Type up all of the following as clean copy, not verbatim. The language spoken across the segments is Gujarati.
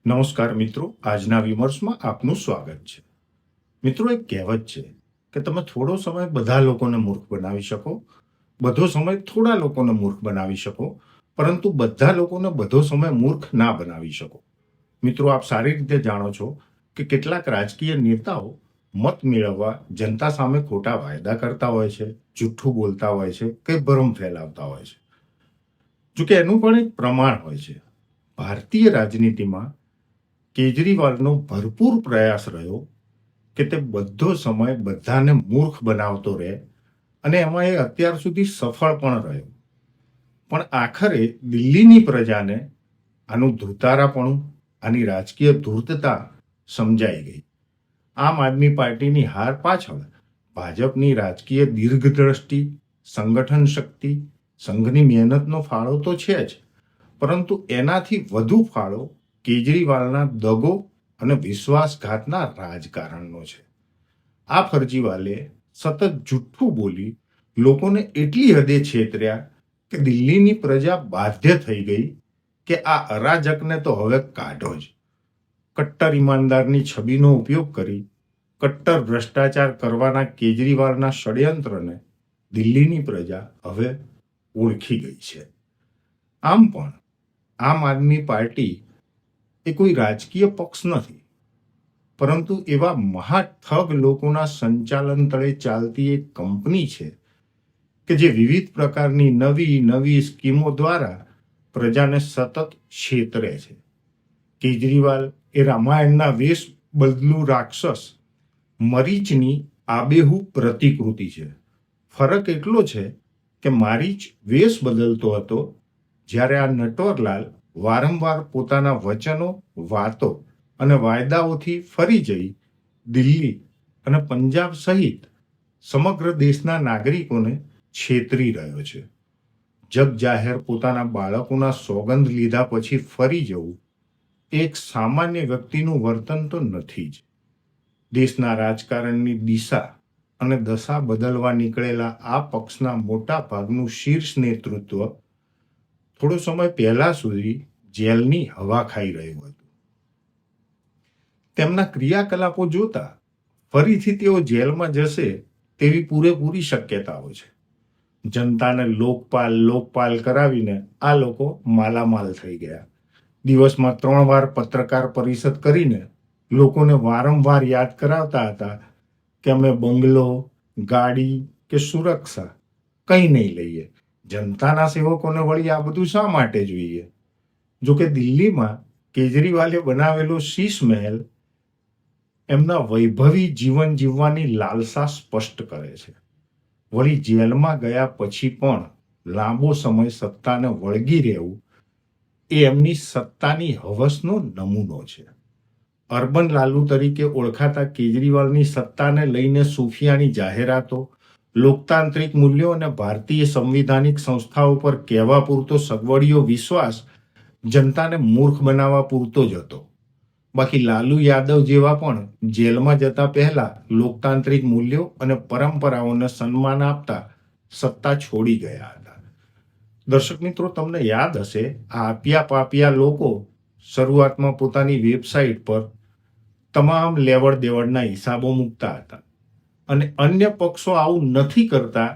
નમસ્કાર મિત્રો, આજના વિમર્શમાં આપનું સ્વાગત છે. મિત્રો, એક કહેવત છે કે તમે થોડો સમય બધા લોકોને મૂર્ખ બનાવી શકો, બધો સમય થોડા લોકોને મૂર્ખ બનાવી શકો, પરંતુ બધા લોકોને બધો સમય મૂર્ખ ના બનાવી શકો. મિત્રો, આપ સારી રીતે જાણો છો કે કેટલાક રાજકીય નેતાઓ મત મેળવવા જનતા સામે ખોટા વાયદા કરતા હોય છે, જૂઠું બોલતા હોય છે, કે ભ્રમ ફેલાવતા હોય છે. જોકે એનું પણ એક પ્રમાણ હોય છે. ભારતીય રાજનીતિમાં કેજરીવાલનો ભરપૂર પ્રયાસ રહ્યો કે તે બધો સમય બધાને મૂર્ખ બનાવતો રહે, અને એમાં એ અત્યાર સુધી સફળ પણ રહ્યો. પણ આખરે દિલ્હીની પ્રજાને આનું ધૂતારાપણું, આની રાજકીય ધૂર્તતા સમજાઈ ગઈ. આમ આદમી પાર્ટીની હાર પાછળ ભાજપની રાજકીય દીર્ઘદ્રષ્ટિ, સંગઠન શક્તિ, સંઘની મહેનતનો ફાળો તો છે જ, પરંતુ એનાથી વધુ ફાળો કેજરીવાલના દગો અને વિશ્વાસઘાતના રાજકારણનો છે. આ ફરજીવાલે સતત જૂઠું બોલી લોકોને એટલી હદે છેતર્યા કે દિલ્હીની પ્રજા બાધ્ય થઈ ગઈ કે આ અરાજકને તો હવે કાઢો જ. કટ્ટર ઈમાનદારની છબીનો ઉપયોગ કરી કટ્ટર ભ્રષ્ટાચાર કરવાના કેજરીવાલના ષડયંત્રને દિલ્હીની પ્રજા હવે ઓળખી ગઈ છે. આમ પણ આમ આદમી પાર્ટી એ કોઈ રાજકીય પક્ષ નથી, પરંતુ એવા મહાઠગ લોકોના સંચાલન તળે ચાલતી એક કંપની છે કે જે વિવિધ પ્રકારની નવી નવી સ્કીમો દ્વારા પ્રજાને સતત છેતરે છે. કેજરીવાલ એ રામાયણના વેશ બદલું રાક્ષસ મરીચની આબેહૂબ પ્રતિકૃતિ છે. ફરક એટલો છે કે મારીચ વેશ બદલતો હતો, જ્યારે આ નટવરલાલ વારંવાર પોતાના વચનો, વાતો અને વાયદાઓથી ફરી જઈ દિલ્હી અને પંજાબ સહિત સમગ્ર દેશના નાગરિકોને છેતરી રહ્યો છે. જગ જાહેર પોતાના બાળકોના સોગંદ લીધા પછી ફરી જવું એક સામાન્ય વ્યક્તિનું વર્તન તો નથી જ. દેશના રાજકારણની દિશા અને દશા બદલવા નીકળેલા આ પક્ષના મોટા ભાગનું શીર્ષ નેતૃત્વ થોડો સમય પહેલા સુધી જેલની હવા ખાઈ રહ્યું હતું. તેમના ક્રિયાકલાપો જોતા ફરીથી તેઓ જેલમાં જશે તેવી પૂરેપૂરી શક્યતાઓ છે. જનતાને લોકપાલ કરાવીને આ લોકો માલામાલ થઈ ગયા. દિવસમાં 3 વાર પત્રકાર પરિષદ કરીને લોકોને વારંવાર યાદ કરાવતા હતા કે અમે બંગલો, ગાડી કે સુરક્ષા કંઈ નહીં લઈએ. જનતાના સેવકોને વળી આ બધું શા માટે જોઈએ? જોકે દિલ્હીમાં કેજરીવાલે બનાવેલો શીશ મહેલ એમના વૈભવી જીવન જીવવાની લાલસા સ્પષ્ટ કરે છે. વળી જેલમાં ગયા પછી પણ લાંબો સમય સત્તાને વળગી રહેવું એ એમની સત્તાની હવસનો નમૂનો છે. અર્બન લાલુ તરીકે ઓળખાતા કેજરીવાલની સત્તાને લઈને સુફિયાની જાહેરાતો, લોકતાંત્રિક મૂલ્યો અને ભારતીય સંવિધાનિક સંસ્થાઓ પર કહેવા પૂરતો સગવડિયો વિશ્વાસ જનતાને મૂર્ખ બનાવવા પૂરતો જ હતો. બાકી લાલુ યાદવ જેવા પણ જેલમાં જતા પહેલા લોકતાંત્રિક મૂલ્યો અને પરંપરાઓને સન્માન આપતા સત્તા છોડી ગયા હતા. દર્શક મિત્રો, તમને યાદ હશે, આ આપિયા પાપિયા લોકો શરૂઆતમાં પોતાની વેબસાઇટ પર તમામ લેવડ દેવડના હિસાબો મૂકતા હતા અને અન્ય પક્ષો આવું નથી કરતા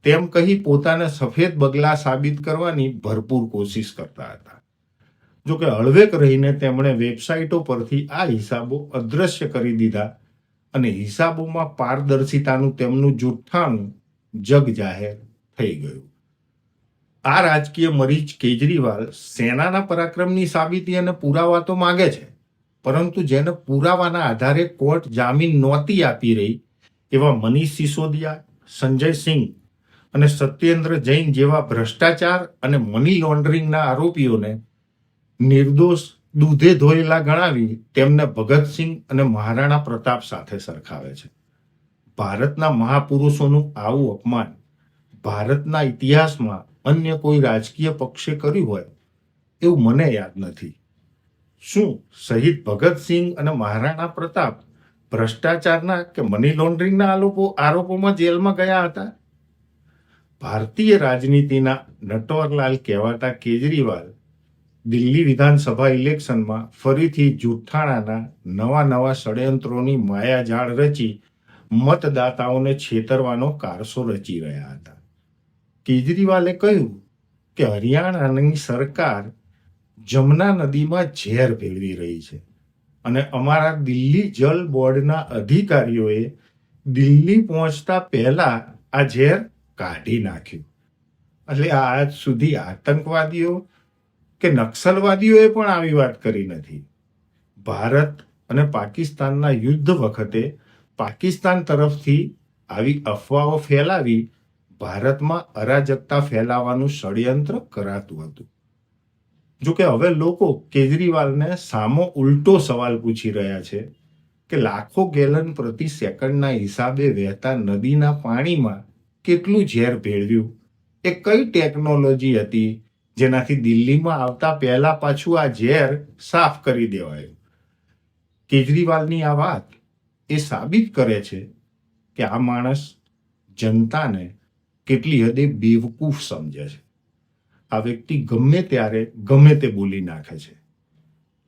તેમ કહી પોતાને સફેદ બગલા સાબિત કરવાની ભરપૂર કોશિશ કરતા હતા. જોકે હળવેક રહીને તેમણે વેબસાઇટો પરથી આ હિસાબો અદૃશ્ય કરી દીધા અને હિસાબોમાં પારદર્શિતાનું તેમનું જુઠ્ઠાણું જગ જાહેર થઈ ગયું. આ રાજકીય મરીચ કેજરીવાલ સેનાના પરાક્રમની સાબિતી અને પુરાવા તો માંગે છે, પરંતુ જેને પુરાવાના આધારે કોર્ટ જામીન નહોતી આપી રહી એવા મનીષ સિસોદિયા, સંજય સિંહ અને સત્યેન્દ્ર જૈન જેવા ભ્રષ્ટાચાર અને મની લોન્ડરિંગના આરોપીઓને નિર્દોષ દૂધે ધોયેલા ગણાવી તેમને ભગતસિંહ અને મહારાણા પ્રતાપ સાથે સરખાવે છે. ભારતના મહાપુરુષોનું આવું અપમાન ભારતના ઇતિહાસમાં અન્ય કોઈ રાજકીય પક્ષે કર્યું હોય એવું મને યાદ નથી. શું શહીદ ભગતસિંહ અને મહારાણા પ્રતાપ ભ્રષ્ટાચારના કે મની લોન્ડરિંગના આરોપોમાં જેલમાં ગયા હતા? ભારતીય રાજનીતિના નટવરલાલ કહેવાતા કેજરીવાલ દિલ્હી વિધાનસભા ઇલેક્શનમાં ફરીથી જૂઠાણાના નવા ષડયંત્રોની માયાજાળ રચી મતદાતાઓને છેતરવાનો કારસો રચી રહ્યા હતા. કેજરીવાલે કહ્યું કે હરિયાણાની સરકાર જમના નદીમાં ઝેર ભેળવી રહી છે અને અમારા દિલ્હી જલ બોર્ડના અધિકારીઓએ દિલ્હી પહોંચતા પહેલા આ ઝેર કાઢી નાખ્યું. એટલે આજ સુધી આતંકવાદીઓ કે નક્સલવાદીઓએ પણ આવી વાત કરી નથી. ભારત અને પાકિસ્તાનના યુદ્ધ વખતે પાકિસ્તાન તરફથી આવી અફવાઓ ફેલાવી ભારતમાં અરાજકતા ફેલાવાનું ષડયંત્ર કરાતું હતું. જોકે હવે લોકો કેજરીવાલને સામો ઉલટો સવાલ પૂછી રહ્યા છે કે લાખો ગેલન પ્રતિ સેકન્ડના હિસાબે વહેતા નદીના પાણીમાં કેટલું ઝેર ભેળવ્યું, એ કઈ ટેકનોલોજી હતી જેનાથી દિલ્હીમાં આવતા પહેલા પાછું આ ઝેર સાફ કરી દેવાયું. કેજરીવાલની આ વાત એ સાબિત કરે છે કે આ માણસ જનતાને કેટલી હદે બેવકૂફ સમજે છે. આ વ્યક્તિ ગમે ત્યારે ગમે તે બોલી નાખે છે.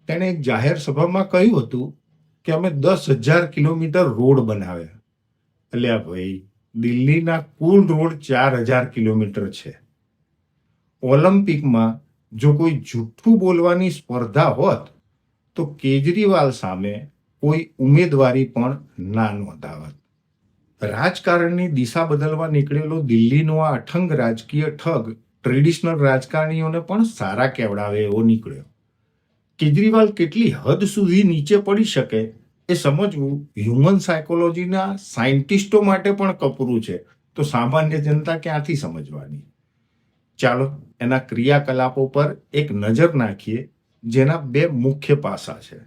તેણે એક જાહેર સભામાં કહ્યું હતું કે અમે 10,000 કિલોમીટર રોડ બનાવ્યા. એટલે આ ભાઈ, દિલ્હીના કુલ રોડ 4,000 કિલોમીટર છે. ઓલિમ્પિકમાં જો કોઈ જૂઠું બોલવાની સ્પર્ધા હોત તો કેજરીવાલ સામે કોઈ ઉમેદવારી પણ ના નોંધાવત. રાજકારણની દિશા બદલવા નીકળેલો દિલ્હીનો આ અઠંગ રાજકીય ઠગ ટ્રેડિશનલ રાજકારણીઓને પણ સારા કેવડાવે એવો નીકળ્યો. કેજરીવાલ કેટલી હદ સુધી નીચે પડી શકે એ સમજવું હ્યુમન સાયકોલોજીના સાયન્ટિસ્ટો માટે પણ કપરું છે, તો સામાન્ય જનતા ક્યાંથી સમજવાની? ચાલો એના ક્રિયાકલાપો પર એક નજર નાખીએ, જેના બે મુખ્ય પાસા છે.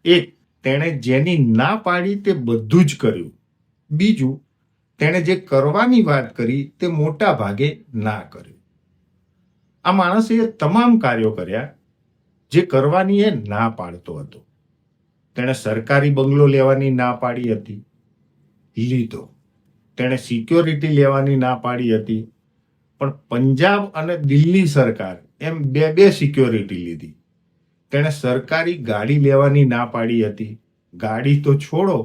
એક, તેણે જેની ના પાડી તે બધું જ કર્યું. બીજું, તેણે જે કરવાની વાત કરી તે મોટા ભાગે ના કર્યું. આ માણસે તમામ કાર્યો કર્યા જે કરવાની એ ના પાડતો હતો. તેણે સરકારી બંગલો લેવાની ના પાડી હતી, લીધો. તેણે સિક્યોરિટી લેવાની ના પાડી હતી, પણ પંજાબ અને દિલ્હી સરકાર એમ બે સિક્યોરિટી લીધી. તેણે સરકારી ગાડી લેવાની ના પાડી હતી. ગાડી તો છોડો,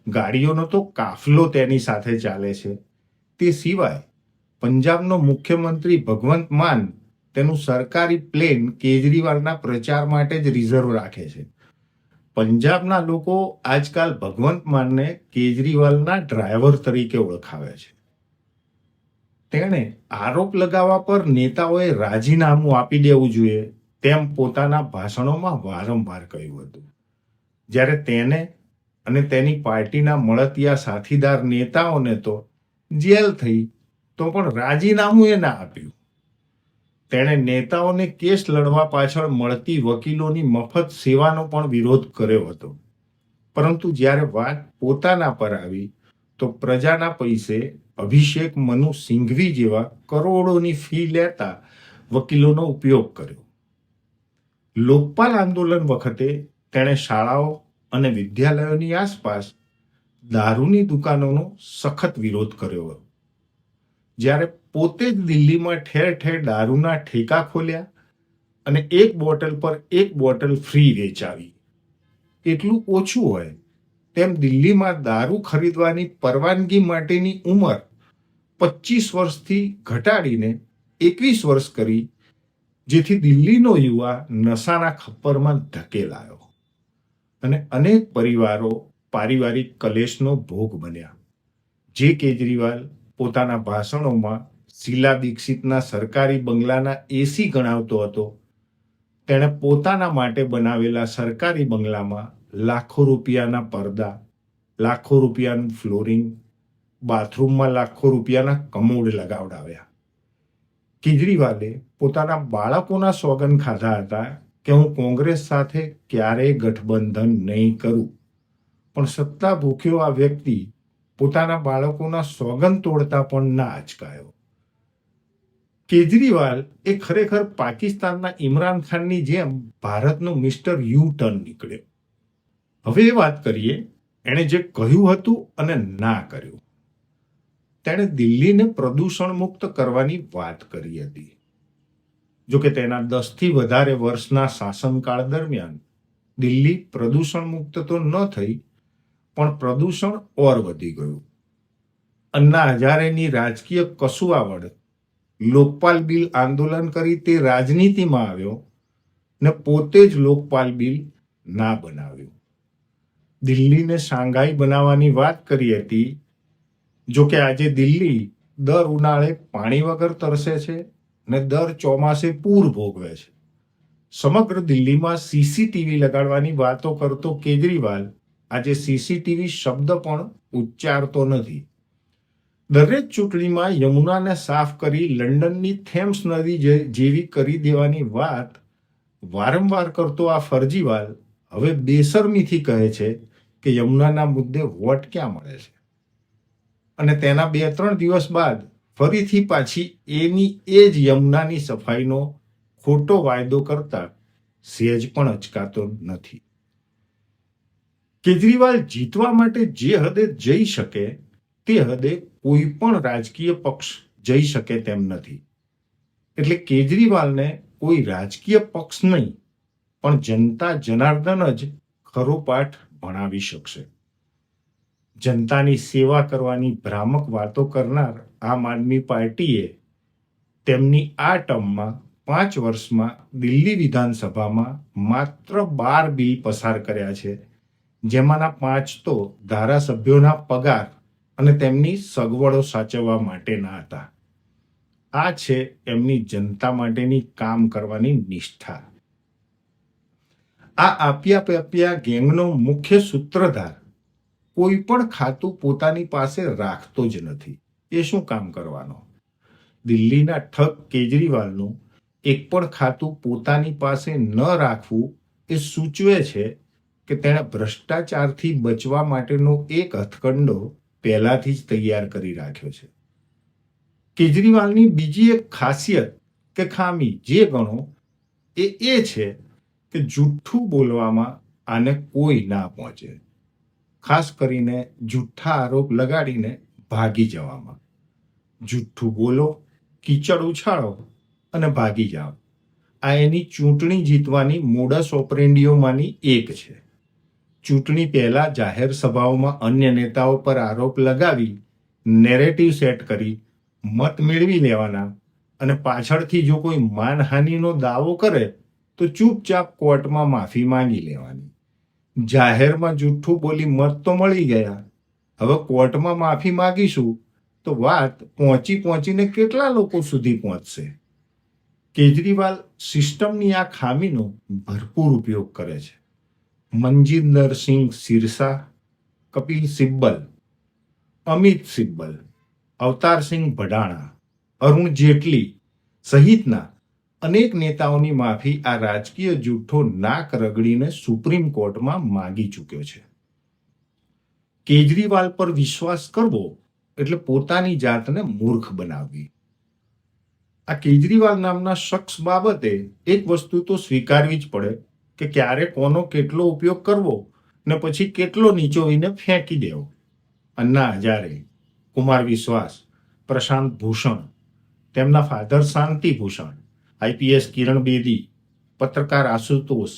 ગાડીઓનો તો કાફલો તેની સાથે ચાલે છે. તે સિવાય પંજાબનો મુખ્યમંત્રી ભગવંત માન તેનું સરકારી પ્લેન કેજરીવાલના પ્રચાર માટે જ રિઝર્વ રાખે છે. પંજાબના લોકો આજકાલ ભગવંત માનને કેજરીવાલના ડ્રાઈવર તરીકે ઓળખાવે છે. તેણે આરોપ લગાવવા પર નેતાઓએ રાજીનામું આપી દેવું જોઈએ તેમ પોતાના ભાષણોમાં વારંવાર કહ્યું હતું. જ્યારે તેને અને તેની પાર્ટીના મળતિયા સાથીદાર નેતાઓને તો જેલ થઈ તો પણ રાજીનામું એ ના આપ્યું. તેણે નેતાઓને કેસ લડવા પાછળ મળતી વકીલોની મફત સેવાનો પણ વિરોધ કર્યો હતો. પરંતુ જ્યારે વાત પોતાના પર આવી તો પ્રજાના પૈસે અભિષેક મનુ સિંઘવી જેવા કરોડોની ફી લેતા વકીલોનો ઉપયોગ કર્યો. લોકપાલ આંદોલન વખતે તેણે શાળાઓ અને વિદ્યાલયોની આસપાસ દારૂની દુકાનોનો સખત વિરોધ કર્યો. જ્યારે પોતે જ દિલ્હીમાં ઠેર ઠેર દારૂના ઠેકા ખોલ્યા અને એક બોટલ પર એક બોટલ ફ્રી વેચાવી. એટલું ઓછું હોય તેમ દિલ્હીમાં દારૂ ખરીદવાની પરવાનગી માટેની ઉંમર 25 વર્ષથી ઘટાડીને 21 વર્ષ કરી, જેથી દિલ્હીનો યુવા નશાના ખપ્પરમાં ધકેલાયો અને અનેક પરિવારો પારિવારિક કલેશનો ભોગ બન્યા. જે કેજરીવાલ પોતાના ભાષણોમાં શીલા દીક્ષિતના સરકારી બંગલાના એસી ગણાવતો હતો, તેણે પોતાના માટે બનાવેલા સરકારી બંગલામાં લાખો રૂપિયાના પડદા, લાખો રૂપિયાનું ફ્લોરિંગ, બાથરૂમમાં લાખો રૂપિયાના કમોડ લગાવડાવ્યા. કેજરીવાલે પોતાના બાળકોના સોગંદ ખાધા હતા કે હું કોંગ્રેસ સાથે ક્યારેય ગઠબંધન નહીં કરું, પણ સત્તા ભૂખ્યો આ વ્યક્તિ પોતાના બાળકોના સોગંદ તોડતા પણ ના અચકાયો. કેજરીવાલ એ ખરેખર પાકિસ્તાનના ઇમરાન ખાનની જેમ ભારતનો મિસ્ટર યુ ટર્ન નીકળ્યો. હવે એ વાત કરીએ એણે જે કહ્યું હતું અને ના કર્યું. તેણે દિલ્હીને પ્રદૂષણ મુક્ત કરવાની વાત કરી હતી. જો કે તેના 10થી વધારે વર્ષના શાસનકાળ દરમિયાન દિલ્હી પ્રદૂષણ મુક્ત તો ન થઈ, પણ પ્રદૂષણ ઓર વધી ગયું. અન્ના હજારેની રાજકીય કસુવાવડ લોકપાલ બિલ આંદોલન કરી તે રાજનીતિમાં આવ્યો ને પોતે જ લોકપાલ બિલ ના બનાવ્યું. દિલ્હીને શાંઘાઈ બનાવવાની વાત કરી હતી. જો કે આજે દિલ્હી દર ઉનાળે પાણી વગર તરસે છે ને દર ચોમાસે પૂર ભોગવે છે. સમગ્ર દિલ્હીમાં સીસીટીવી લગાડવાની વાતો કરતો કેજરીવાલ આજે સીસીટીવી શબ્દ પણ ઉચ્ચારતો નથી. દરેક ચૂંટણીમાં યમુનાને સાફ કરી લંડનની થેમ્સ નદી જેવી કરી દેવાની વાત વારંવાર કરતો આ ફરજીવાલ હવે બેશરમીથી કહે છે કે યમુનાના મુદ્દે વોટ ક્યાં મળે છે, અને તેના 2-3 દિવસ બાદ ફરીથી પાછી એની એ જ યમુનાની સફાઈનો ખોટો વાયદો કરતા સહેજ પણ અચકાતો નથી. કેજરીવાલ જીતવા માટે જે હદે જઈ શકે તે હદે કોઈ પણ રાજકીય પક્ષ જઈ શકે તેમ નથી. એટલે કેજરીવાલને કોઈ રાજકીય પક્ષ નહીં, પણ જનતા જનાર્દન જ ખરો પાઠ ભણાવી શકશે. જનતાની સેવા કરવાની ભ્રામક વાતો કરનાર આમ આદમી પાર્ટીએ તેમની આ ટર્મમાં 5 વર્ષમાં દિલ્હી વિધાનસભામાં માત્ર 12 બિલ પસાર કર્યા છે, જેમાંના 5 તો ધારાસભ્યોના પગાર અને તેમની સગવડો સાચવવા માટેના હતા. આ છે એમની જનતા માટેની કામ કરવાની નિષ્ઠા. આ આપ્યા ગેંગનો મુખ્ય સૂત્રધાર કોઈ પણ ખાતું પોતાની પાસે રાખતો જ નથી. એ શું કામ કરવાનો? દિલ્હીના ઠગ કેજરીવાલનું એક પણ ખાતું પોતાની પાસે ન રાખવું એ સૂચવે છે કે તેણે ભ્રષ્ટાચારથી બચવા માટેનો એક હથકંડો પહેલાથી જ તૈયાર કરી રાખ્યો છે. કેજરીવાલની બીજી એક ખાસિયત કે ખામી જે ગણો એ છે કે જુઠ્ઠું બોલવામાં આને કોઈ ના પહોંચે, ખાસ કરીને જુઠ્ઠા આરોપ લગાડીને ભાગી જવામાં. જુઠ્ઠું બોલો, કીચડ ઉછાળો અને ભાગી જાઓ. આ એની ચૂંટણી જીતવાની મોડસ ઓપરેન્ડીઓમાંની એક છે. ચૂંટણી પહેલા જાહેર સભાઓમાં અન્ય નેતાઓ પર આરોપ લગાવી નેરેટિવ સેટ કરી મત મેળવી લેવાના, અને પાછળથી જો કોઈ માનહાનિનો દાવો કરે તો ચૂપચાપ કોર્ટમાં માફી માંગી લેવાની. જાહેરમાં જુઠ્ઠું બોલી મત તો મળી ગયા, હવે કોર્ટમાં માફી માંગીશું તો વાત પહોંચીને કેટલા લોકો સુધી પહોંચશે? કેજરીવાલ સિસ્ટમની આ ખામીનો ભરપૂર ઉપયોગ કરે છે. મનજીન્દર સિંહ સિરસા, કપિલ સિબ્બલ, અમિત સિબ્બલ, અવતારસિંહ ભડાણા, અરુણ જેટલી સહિતના અનેક નેતાઓની માફી આ રાજકીય જૂઠો નાક રગડીને સુપ્રીમ કોર્ટમાં માંગી ચૂક્યો છે. કેજરીવાલ પર વિશ્વાસ કરવો એટલે પોતાની જાતને મૂર્ખ બનાવવી. આ કેજરીવાલ નામના શખ્સ બાબતે એક વસ્તુ તો સ્વીકારવી જ પડે કે ક્યારે કોનો કેટલો ઉપયોગ કરવો ને પછી કેટલો નીચોવીને ફેંકી દેવો. અન્ના હજારે, કુમાર વિશ્વાસ, પ્રશાંત ભૂષણ, તેમના ફાધર શાંતિ ભૂષણ, આઈપીએસ કિરણ બેદી, પત્રકાર આશુતોષ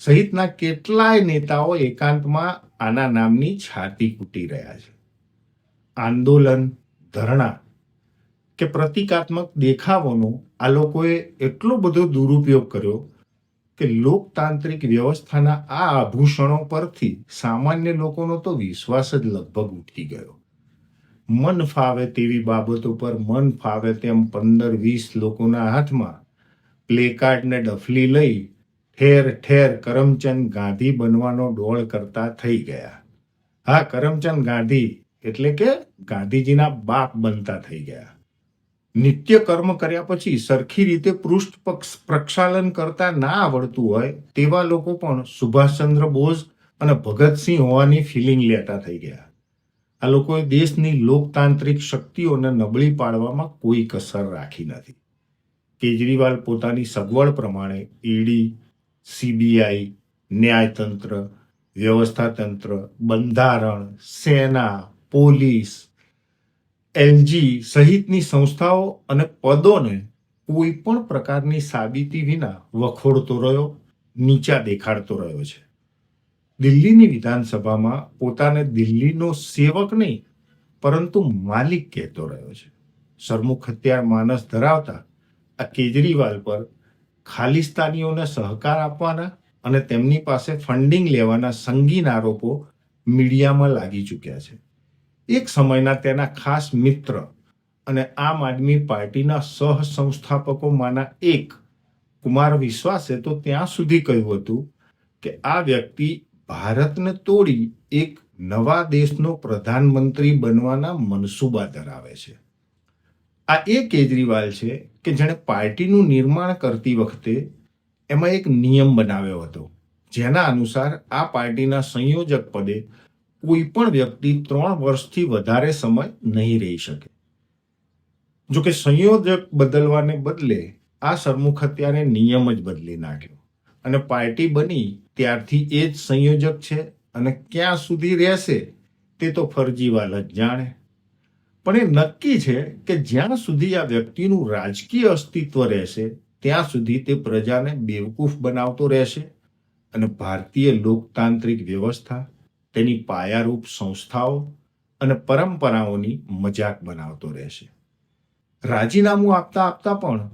સહિતના કેટલાય નેતાઓ એકાંતમાં આના નામની છાતી કૂટી રહ્યા છે. આંદોલન, ધરણા કે પ્રતિકાત્મક દેખાવોનો આ લોકોએ એટલો બધો દુરુપયોગ કર્યો કે લોકતાંત્રિક વ્યવસ્થાના આ આભૂષણો પરથી સામાન્ય લોકોનો તો વિશ્વાસ જ લગભગ ઉઠી ગયો. મન ફાવે તેવી બાબતો પર મન ફાવે તેમ 15-20 લોકોના હાથમાં પ્લેકાર્ડ ને ડફલી લઈ ઠેર ઠેર કરમચંદ ગાંધી બનવાનો ડોળ કરતા થઈ ગયા. હા, કરમચંદ ગાંધી એટલે કે ગાંધીજીના બાપ બનતા થઈ ગયા. નિત્ય કર્મ કર્યા પછી સરખી રીતે પૃષ્ઠ પ્રક્ષાલન કરતા ના આવડતું હોય તેવા લોકો પણ સુભાષચંદ્ર બોઝ અને ભગતસિંહ હોવાની ફિલિંગ લેતા થઈ ગયા. આ લોકોએ દેશની લોકતાંત્રિક શક્તિઓને નબળી પાડવામાં કોઈ કસર રાખી નથી. કેજરીવાલ પોતાની સગવડ પ્રમાણે ઈડી, સીબીઆઈ, ન્યાયતંત્ર, વ્યવસ્થાતંત્ર, બંધારણ, સેના, પોલીસ, એલજી સહિતની સંસ્થાઓ અને પદોને કોઈ પણ પ્રકારની સાબિતી વિના વખોડતો રહ્યો, નીચા દેખાડતો રહ્યો છે. દિલ્હીની વિધાનસભામાં પોતાને દિલ્હીનો સેવક નહીં પરંતુ માલિક કહેતો રહ્યો છે. સરમુખ હત્યાર માનસ ધરાવતા આ કેજરીવાલ પર ખાલિસ્તાનીઓને સહકાર આપવાના અને તેમની પાસે ફંડિંગ લેવાના સંગીન આરોપો મીડિયામાં લાગી ચૂક્યા છે. એક સમયના તેના ખાસ મિત્ર અને આમ આદમી પાર્ટીના સહસંસ્થાપકોમાંના એક કુમાર વિશ્વાસે તો ત્યાં સુધી કહ્યું હતું કે આ વ્યક્તિ ભારતને તોડી એક નવા દેશનો પ્રધાનમંત્રી બનવાના મનસૂબા ધરાવે છે. આ એ કેજરીવાલ છે કે જેણે પાર્ટીનું નિર્માણ કરતી વખતે એમાં એક નિયમ બનાવ્યો હતો, જેના અનુસાર આ પાર્ટીના સંયોજક પદે કોઈ પણ વ્યક્તિ 3 વર્ષથી વધારે સમય નહીં રહી શકે. જો કે સંયોજક બદલવાને બદલે આ સરમુખ હત્યારે નિયમ જ બદલી નાખ્યો અને પાર્ટી બની ત્યારથી એ જ સંયોજક છે અને ક્યાં સુધી રહેશે તે તો ફરજીવાલ જ જાણે. પણ એ નક્કી છે કે જ્યાં સુધી આ વ્યક્તિનું રાજકીય અસ્તિત્વ રહેશે ત્યાં સુધી તે પ્રજાને બેવકૂફ બનાવતો રહેશે અને ભારતીય લોકતાંત્રિક વ્યવસ્થા, તેની પાયારૂપ સંસ્થાઓ અને પરંપરાઓની મજાક બનાવતો રહેશે. રાજીનામું આપતા આપતા પણ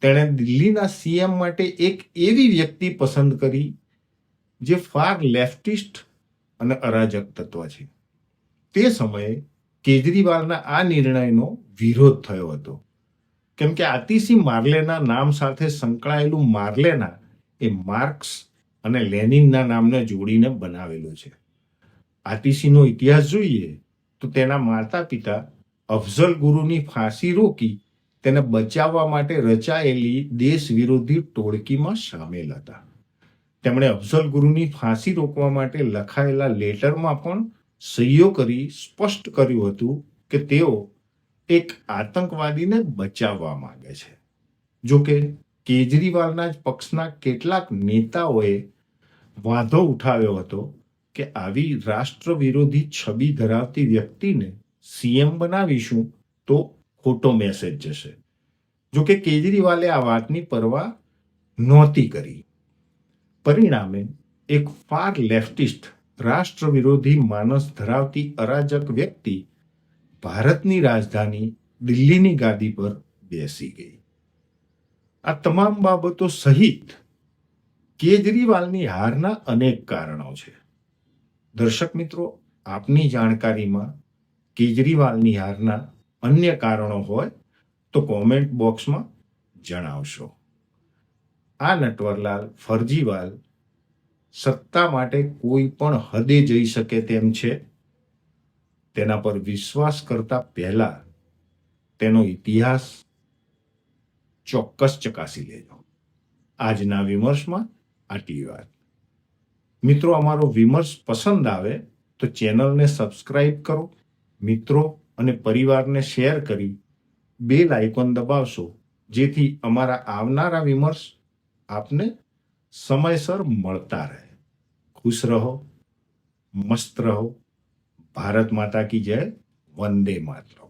તેણે દિલ્હીના સીએમ માટે એક એવી વ્યક્તિ પસંદ કરી જે ફાર લેફ્ટિસ્ટ અને અરાજક તત્વ છે. તે સમયે કેજરીવાલના આ નિર્ણયનો વિરોધ થયો હતો, કેમ કે આતિશી માર્લેના નામ સાથે સંકળાયેલું માર્લેના એ માર્ક્સ અને લેનિનના નામને જોડીને બનાવેલું છે. આતિશીનો ઇતિહાસ જોઈએ તો તેના માતા પિતા અફઝલ ગુરુની ફાંસી રોકી તેને બચાવવા માટે રચાયેલી દેશ વિરોધી ટોળકીમાં સામેલ હતા. તેમણે અફઝલ ગુરુની ફાંસી રોકવા માટે લખાયેલા લેટરમાં પણ સહીઓ કરી સ્પષ્ટ કર્યું હતું કે તેઓ એક આતંકવાદીને બચાવવા માંગે છે. જો કે કેજરીવાલના જ પક્ષના કેટલાક નેતાઓએ વાંધો ઉઠાવ્યો હતો કે આવી રાષ્ટ્ર વિરોધી છબી ધરાવતી વ્યક્તિને સીએમ બનાવીશું તો ખોટો મેસેજ જશે. જો કે કેજરીવાલે આ વાતની પરવા નહોતી કરી. પરિણામે એક ફાર લેફ્ટિસ્ટ રાષ્ટ્ર વિરોધી માનસ ધરાવતી અરાજક વ્યક્તિ ભારતની રાજધાની દિલ્હીની ગાદી પર બેસી ગઈ. આ તમામ બાબતો સહિત કેજરીવાલની હારના અનેક કારણો છે. દર્શક મિત્રો, આપની જાણકારીમાં કેજરીવાલની હારના અન્ય કારણો હોય તો કોમેન્ટ બોક્સમાં જણાવશો. આ નટવરલાલ ફરજીવાલ સત્તા માટે કોઈ પણ હદે જઈ શકે તેમ છે. તેના પર વિશ્વાસ કરતા પહેલા તેનો ઇતિહાસ ચોક્કસ ચકાસી લેજો. આજના વિમર્શમાં આટલી વાત. મિત્રો, અમારો વિમર્શ પસંદ આવે તો ચેનલને સબસ્ક્રાઇબ કરો, મિત્રો અને પરિવારને શેર કરી બેલ આઇકોન દબાવશો, જેથી અમારા આવનારા વિમર્શ આપને સમયસર મળતા રહે. ખુશ રહો, મસ્ત રહો. ભારત માતા કી જય. વંદે માતરમ.